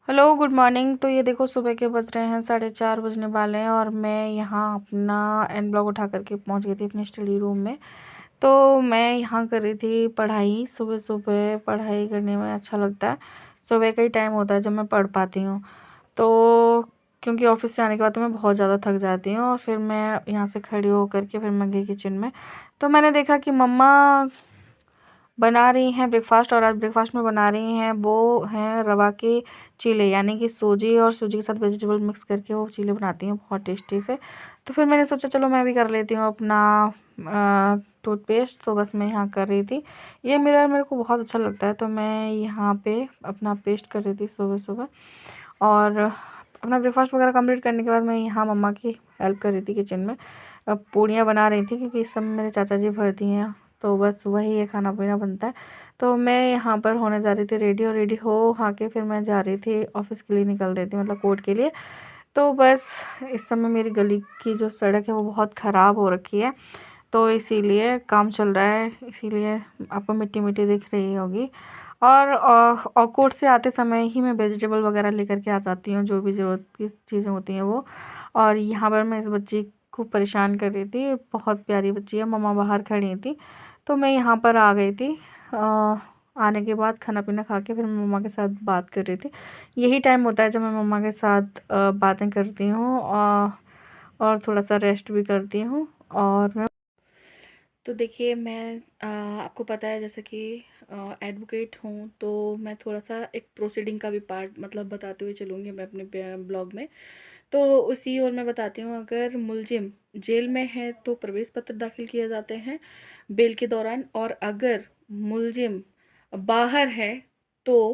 Hello good morning. तो ये देखो सुबह के बज रहे हैं 4:30 बजने वाले हैं और मैं यहाँ अपना एंड ब्लॉग उठा करके पहुँच गई थी अपने स्टडी रूम में। तो मैं यहाँ कर रही थी पढ़ाई। सुबह सुबह पढ़ाई करने में अच्छा लगता है। सुबह का ही टाइम होता है जब मैं पढ़ पाती हूँ। तो क्योंकि ऑफिस से आने के बाद तो मैं बहुत ज़्यादा थक जाती हूँ और फिर मैं यहाँ से खड़ी होकर के फिर मैं गई किचन में। तो मैंने देखा कि मम्मा बना रही हैं ब्रेकफ़ास्ट और आज ब्रेकफ़ास्ट में बना रही हैं वो हैं रवा के चीले, यानी कि सूजी और सूजी के साथ वेजिटेबल मिक्स करके वो चीले बनाती हैं बहुत टेस्टी से। तो फिर मैंने सोचा चलो मैं भी कर लेती हूँ अपना टूथपेस्ट। तो बस मैं यहाँ कर रही थी। ये मिरर मेरे को बहुत अच्छा लगता है तो मैं यहाँ पे अपना पेस्ट कर रही थी सुबह सुबह। और अपना ब्रेकफ़ास्ट वगैरह कंप्लीट करने के बाद मैं यहाँ मम्मा की हेल्प कर रही थी किचन में। पूड़ियाँ बना रही थी क्योंकि इस समय मेरे चाचा जी भर्ती हैं तो बस वही ये खाना पीना बनता है। तो मैं यहाँ पर होने जा रही थी रेडी और रेडी हो आके फिर मैं जा रही थी ऑफिस के लिए निकल रही थी, मतलब कोर्ट के लिए। तो बस इस समय मेरी गली की जो सड़क है वो बहुत ख़राब हो रखी है तो इसीलिए काम चल रहा है, इसीलिए आपको मिट्टी मिट्टी दिख रही होगी। और कोर्ट से आते समय ही मैं वेजिटेबल वगैरह लेकर के आ जाती हूँ, जो भी ज़रूरत की चीज़ें होती हैं वो। और यहाँ पर मैं इस बच्ची को परेशान कर रही थी, बहुत प्यारी बच्ची है, मम्मा बाहर खड़ी थी तो मैं यहाँ पर आ गई थी। आने के बाद खाना पीना खा के फिर मैं मम्मा के साथ बात कर रही थी। यही टाइम होता है जब मैं मम्मा के साथ बातें करती हूँ और थोड़ा सा रेस्ट भी करती हूँ। और मैं तो देखिए मैं आपको पता है जैसे कि एडवोकेट हूँ तो मैं थोड़ा सा एक प्रोसीडिंग का भी पार्ट मतलब बताते हुए चलूँगी मैं अपने ब्लॉग में। तो उसी और मैं बताती हूँ, अगर मुलजिम जेल में है तो प्रवेश पत्र दाखिल किए जाते हैं बेल के दौरान, और अगर मुलजिम बाहर है तो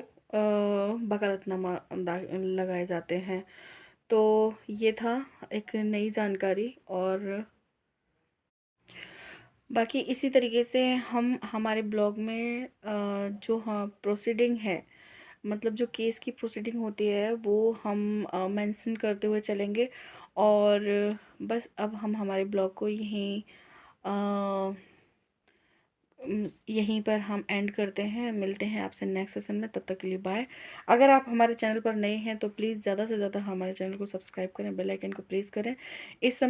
वकालतनामा लगाए जाते हैं। तो ये था एक नई जानकारी। और बाकी इसी तरीके से हम हमारे ब्लॉग में जो हाँ प्रोसीडिंग है, मतलब जो केस की प्रोसीडिंग होती है वो हम मेंशन करते हुए चलेंगे। और बस अब हम हमारे ब्लॉग को यहीं पर हम एंड करते हैं। मिलते हैं आपसे नेक्स्ट सेशन में, तब तक के लिए बाय। अगर आप हमारे चैनल पर नए हैं तो प्लीज़ ज़्यादा से ज़्यादा हमारे चैनल को सब्सक्राइब करें, बेल आइकन को प्रेस करें। इस समय